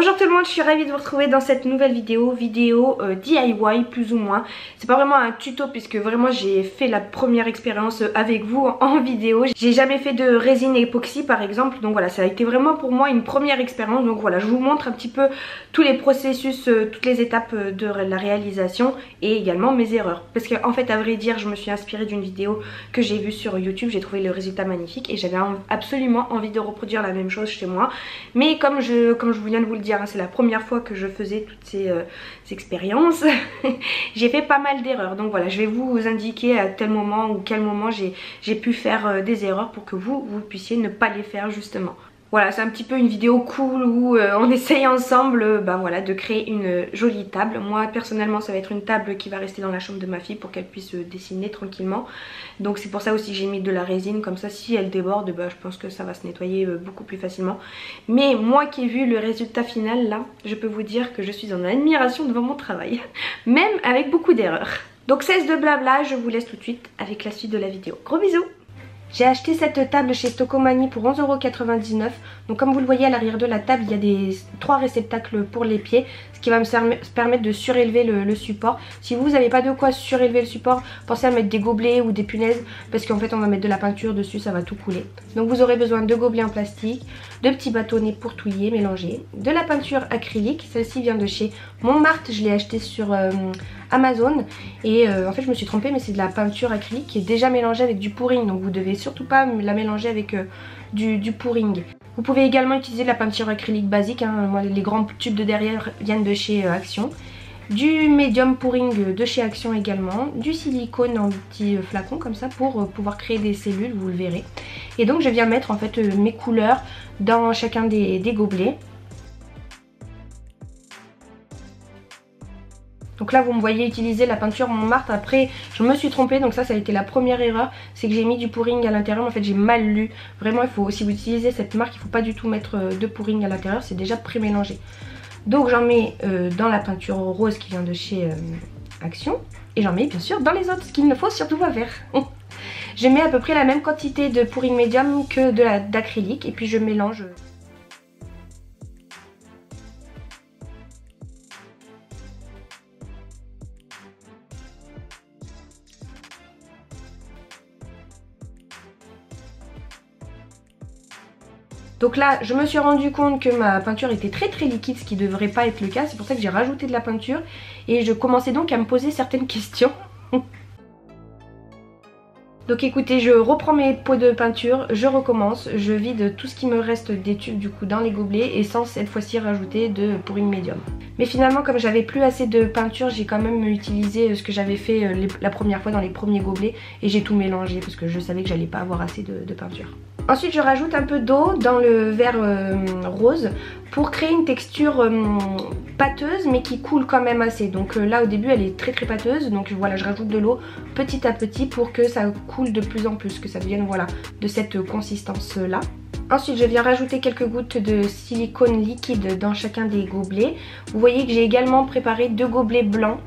Bonjour tout le monde, je suis ravie de vous retrouver dans cette nouvelle vidéo DIY plus ou moins. C'est pas vraiment un tuto puisque vraiment j'ai fait la première expérience avec vous en vidéo. J'ai jamais fait de résine époxy par exemple, donc voilà, ça a été vraiment pour moi une première expérience. Donc voilà, je vous montre un petit peu tous les processus, toutes les étapes de la réalisation et également mes erreurs. Parce qu'en fait, à vrai dire, je me suis inspirée d'une vidéo que j'ai vue sur YouTube, j'ai trouvé le résultat magnifique et j'avais absolument envie de reproduire la même chose chez moi. Mais comme je viens de vous le dire, c'est la première fois que je faisais toutes ces expériences. J'ai fait pas mal d'erreurs, donc voilà, je vais vous indiquer à tel moment ou quel moment j'ai pu faire des erreurs pour que vous puissiez ne pas les faire justement. Voilà, c'est un petit peu une vidéo cool où on essaye ensemble voilà, de créer une jolie table. Moi personnellement ça va être une table qui va rester dans la chambre de ma fille pour qu'elle puisse dessiner tranquillement. Donc c'est pour ça aussi que j'ai mis de la résine, comme ça si elle déborde, je pense que ça va se nettoyer beaucoup plus facilement. Mais moi qui ai vu le résultat final là, je peux vous dire que je suis en admiration devant mon travail. Même avec beaucoup d'erreurs. Donc cesse de blabla, je vous laisse tout de suite avec la suite de la vidéo. Gros bisous! J'ai acheté cette table chez Tocomanie pour 11,99 €. Donc comme vous le voyez à l'arrière de la table, il y a 3 réceptacles pour les pieds, ce qui va me permettre de surélever le support. Si vous n'avez pas de quoi surélever le support, pensez à mettre des gobelets ou des punaises parce qu'en fait on va mettre de la peinture dessus, ça va tout couler. Donc vous aurez besoin de gobelets en plastique, de petits bâtonnets pour touiller, mélanger, de la peinture acrylique, celle-ci vient de chez Montmartre, je l'ai achetée sur Amazon et en fait je me suis trompée, mais c'est de la peinture acrylique qui est déjà mélangée avec du pouring, donc vous devez surtout pas la mélanger avec du pouring. Vous pouvez également utiliser de la peinture acrylique basique, hein. Moi, les grands tubes de derrière viennent de chez Action, du médium pouring de chez Action également, du silicone en petits flacons comme ça pour pouvoir créer des cellules, vous le verrez. Et donc je viens mettre en fait mes couleurs dans chacun des gobelets. Donc là vous me voyez utiliser la peinture Montmartre. Après je me suis trompée, donc ça a été la première erreur, c'est que j'ai mis du pouring à l'intérieur. En fait j'ai mal lu, vraiment il faut, si vous utilisez cette marque, il ne faut pas du tout mettre de pouring à l'intérieur, c'est déjà pré-mélangé. Donc j'en mets dans la peinture rose qui vient de chez Action, et j'en mets bien sûr dans les autres, ce qu'il ne faut surtout pas faire. Je mets à peu près la même quantité de pouring médium que d'acrylique et puis je mélange. Donc là je me suis rendu compte que ma peinture était très liquide, ce qui ne devrait pas être le cas, c'est pour ça que j'ai rajouté de la peinture et je commençais donc à me poser certaines questions. Donc écoutez, je reprends mes pots de peinture, je recommence, je vide tout ce qui me reste des tubes du coup dans les gobelets et sans cette fois-ci rajouter de pouring médium. Mais finalement comme j'avais plus assez de peinture, j'ai quand même utilisé ce que j'avais fait la première fois dans les premiers gobelets et j'ai tout mélangé parce que je savais que j'allais pas avoir assez de peinture. Ensuite je rajoute un peu d'eau dans le verre rose pour créer une texture pâteuse mais qui coule quand même assez. Donc là au début elle est très pâteuse, donc voilà, je rajoute de l'eau petit à petit pour que ça coule de plus en plus, que ça devienne voilà de cette consistance là. Ensuite je viens rajouter quelques gouttes de silicone liquide dans chacun des gobelets. Vous voyez que j'ai également préparé 2 gobelets blancs.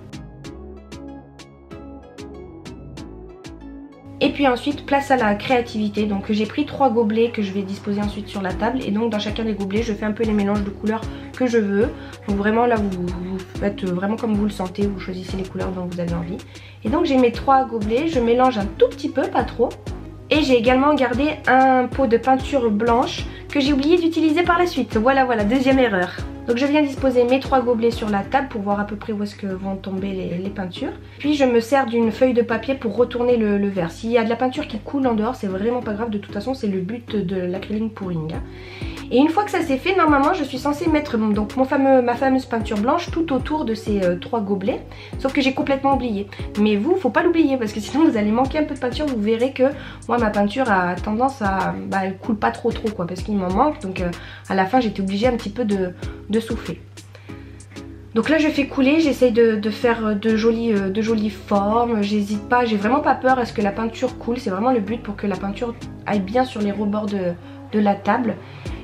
Et puis ensuite place à la créativité, donc j'ai pris 3 gobelets que je vais disposer ensuite sur la table et donc dans chacun des gobelets je fais un peu les mélanges de couleurs que je veux. Donc vraiment là vous faites vraiment comme vous le sentez, vous choisissez les couleurs dont vous avez envie. Et donc j'ai mes 3 gobelets, je mélange un tout petit peu, pas trop. Et j'ai également gardé un pot de peinture blanche que j'ai oublié d'utiliser par la suite. Voilà, deuxième erreur. Donc je viens disposer mes 3 gobelets sur la table pour voir à peu près où est-ce que vont tomber les peintures. Puis je me sers d'une feuille de papier pour retourner le verre. S'il y a de la peinture qui coule en dehors, c'est vraiment pas grave, de toute façon c'est le but de l'acrylique pouring. Et une fois que ça c'est fait, normalement je suis censée mettre donc ma fameuse peinture blanche tout autour de ces 3 gobelets. Sauf que j'ai complètement oublié. Mais vous, faut pas l'oublier parce que sinon vous allez manquer un peu de peinture. Vous verrez que moi ma peinture a tendance à... elle coule pas trop quoi, parce qu'il m'en manque. Donc à la fin j'étais obligée un petit peu de souffler. Donc là je fais couler, j'essaye de faire de jolies formes, j'hésite pas, j'ai vraiment pas peur à ce que la peinture coule, c'est vraiment le but pour que la peinture aille bien sur les rebords de la table.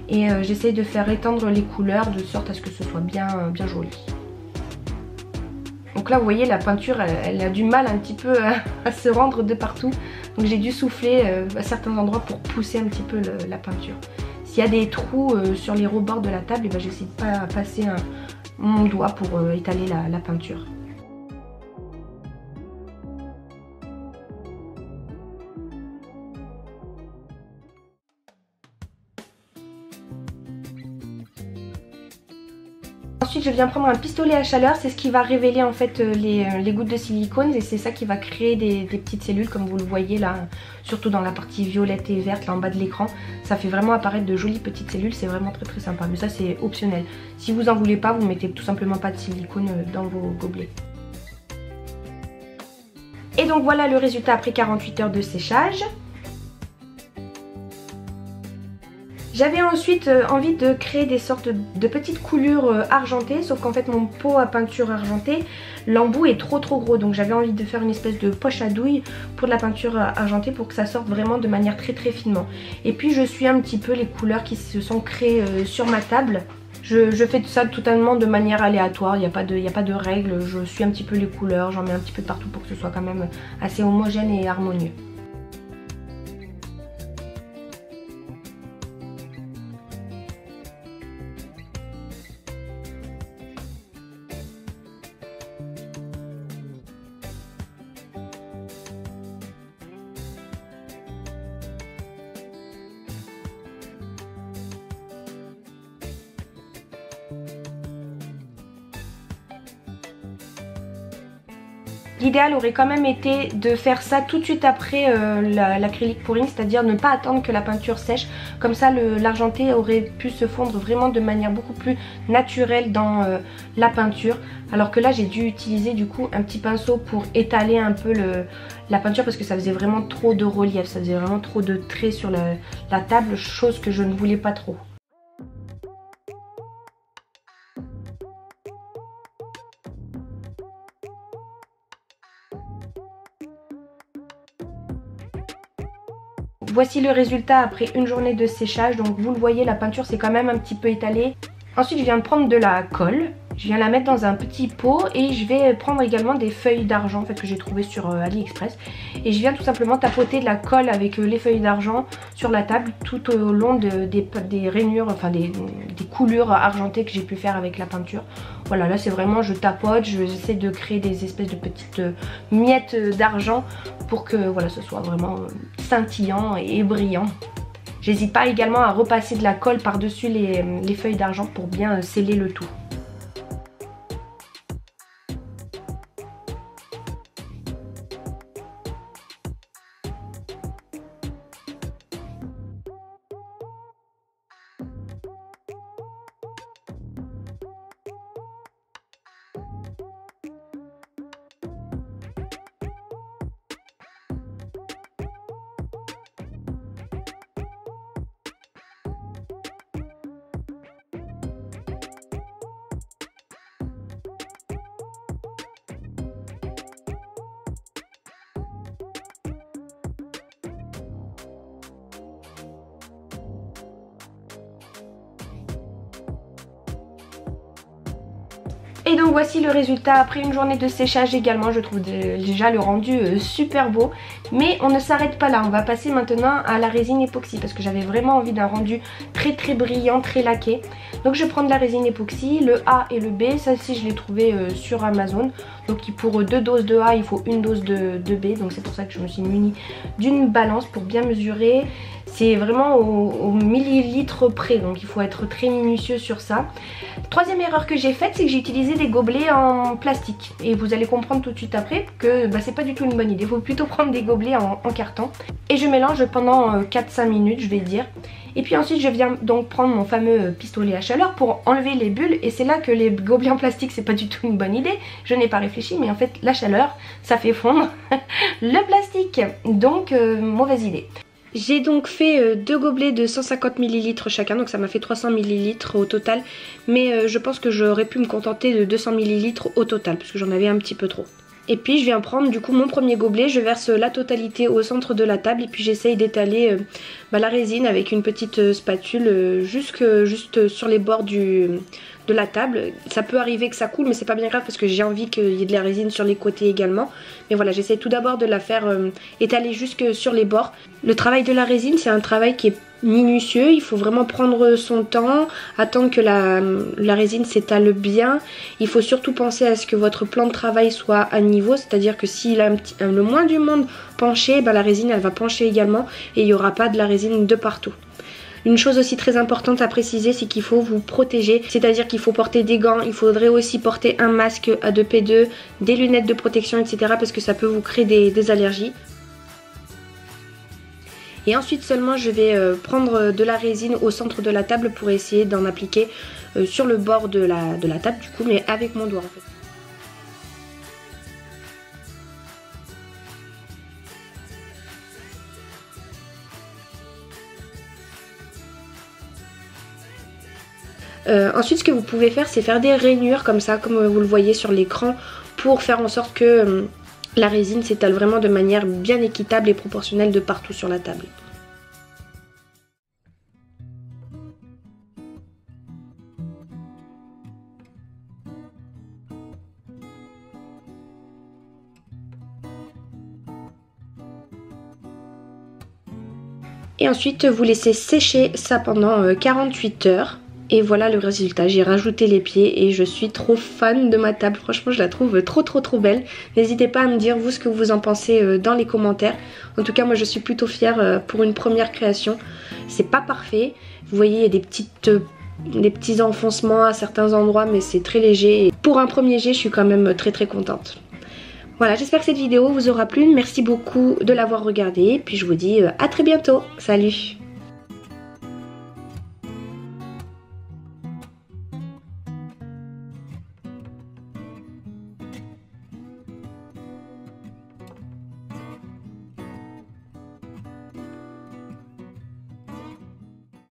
Et j'essaye de faire étendre les couleurs de sorte à ce que ce soit bien joli. Donc là vous voyez la peinture elle a du mal un petit peu à se rendre de partout. Donc j'ai dû souffler à certains endroits pour pousser un petit peu la peinture. s'il y a des trous sur les rebords de la table, et ben, j'essaie de pas passer mon doigt pour étaler la peinture. Ensuite je viens prendre un pistolet à chaleur, c'est ce qui va révéler en fait les gouttes de silicone et c'est ça qui va créer des petites cellules comme vous le voyez là, surtout dans la partie violette et verte là en bas de l'écran. Ça fait vraiment apparaître de jolies petites cellules, c'est vraiment très sympa, mais ça c'est optionnel. Si vous en voulez pas, vous mettez tout simplement pas de silicone dans vos gobelets. Et donc voilà le résultat après 48 heures de séchage. J'avais ensuite envie de créer des sortes de petites coulures argentées, sauf qu'en fait mon pot à peinture argentée, l'embout est trop gros, donc j'avais envie de faire une espèce de poche à douille pour de la peinture argentée pour que ça sorte vraiment de manière très finement. Et puis je suis un petit peu les couleurs qui se sont créées sur ma table. Je fais ça totalement de manière aléatoire, il n'y a pas de règles, je suis un petit peu les couleurs, j'en mets un petit peu de partout pour que ce soit quand même assez homogène et harmonieux. L'idéal aurait quand même été de faire ça tout de suite après l'acrylique pouring, c'est-à-dire ne pas attendre que la peinture sèche. Comme ça l'argenté aurait pu se fondre vraiment de manière beaucoup plus naturelle dans la peinture. Alors que là j'ai dû utiliser du coup un petit pinceau pour étaler un peu la peinture parce que ça faisait vraiment trop de relief, ça faisait vraiment trop de traits sur la table, chose que je ne voulais pas trop. Voici le résultat après une journée de séchage, donc vous le voyez, la peinture s'est quand même un petit peu étalée. Ensuite je viens de prendre de la colle, je viens la mettre dans un petit pot et je vais prendre également des feuilles d'argent en fait, que j'ai trouvé sur AliExpress. Et je viens tout simplement tapoter de la colle avec les feuilles d'argent sur la table tout au long des rainures, enfin des coulures argentées que j'ai pu faire avec la peinture. Voilà, là c'est vraiment, je tapote, j'essaie de créer des espèces de petites miettes d'argent pour que voilà, ce soit vraiment scintillant et brillant. J'hésite pas également à repasser de la colle par-dessus les feuilles d'argent pour bien sceller le tout. Et donc voici le résultat après une journée de séchage également. Je trouve déjà le rendu super beau. Mais on ne s'arrête pas là, on va passer maintenant à la résine époxy parce que j'avais vraiment envie d'un rendu très brillant, très laqué. Donc je prends de la résine époxy, le A et le B, ça aussi je l'ai trouvé sur Amazon. Donc pour 2 doses de A il faut 1 dose de B, donc c'est pour ça que je me suis munie d'une balance pour bien mesurer. C'est vraiment au millilitre près, donc il faut être très minutieux sur ça. Troisième erreur que j'ai faite, c'est que j'ai utilisé des gobelets en plastique. Et vous allez comprendre tout de suite après que c'est pas du tout une bonne idée. Il faut plutôt prendre des gobelets en carton. Et je mélange pendant 4-5 minutes, je vais dire. Et puis ensuite je viens donc prendre mon fameux pistolet à chaleur pour enlever les bulles. Et c'est là que les gobelets en plastique c'est pas du tout une bonne idée. Je n'ai pas réfléchi, mais en fait la chaleur ça fait fondre le plastique. Donc mauvaise idée. J'ai donc fait 2 gobelets de 150 ml chacun, donc ça m'a fait 300 ml au total. Mais je pense que j'aurais pu me contenter de 200 ml au total, parce que j'en avais un petit peu trop. Et puis je viens prendre du coup mon premier gobelet, je verse la totalité au centre de la table et puis j'essaye d'étaler la résine avec une petite spatule juste sur les bords de la table. Ça peut arriver que ça coule mais c'est pas bien grave parce que j'ai envie qu'il y ait de la résine sur les côtés également. Mais voilà, j'essaie tout d'abord de la faire étaler jusque sur les bords. Le travail de la résine, c'est un travail qui est minutieux, il faut vraiment prendre son temps, attendre que la résine s'étale bien. Il faut surtout penser à ce que votre plan de travail soit à niveau, c'est-à-dire que s'il a le moins du monde penché, ben la résine elle va pencher également et il n'y aura pas de la résine de partout. Une chose aussi très importante à préciser, c'est qu'il faut vous protéger, c'est-à-dire qu'il faut porter des gants, il faudrait aussi porter un masque A2P2, des lunettes de protection, etc. parce que ça peut vous créer des allergies. Et ensuite seulement je vais prendre de la résine au centre de la table pour essayer d'en appliquer sur le bord de la table du coup, mais avec mon doigt en fait. Ensuite ce que vous pouvez faire, c'est faire des rainures comme ça, comme vous le voyez sur l'écran, pour faire en sorte que la résine s'étale vraiment de manière bien équitable et proportionnelle de partout sur la table. Et ensuite vous laissez sécher ça pendant 48 heures. Et voilà le résultat, j'ai rajouté les pieds et je suis trop fan de ma table. Franchement je la trouve trop belle. N'hésitez pas à me dire vous ce que vous en pensez dans les commentaires. En tout cas moi je suis plutôt fière pour une première création. C'est pas parfait, vous voyez il y a des petits enfoncements à certains endroits mais c'est très léger. Et pour un premier jet je suis quand même très contente. Voilà, j'espère que cette vidéo vous aura plu. Merci beaucoup de l'avoir regardée. Puis je vous dis à très bientôt. Salut!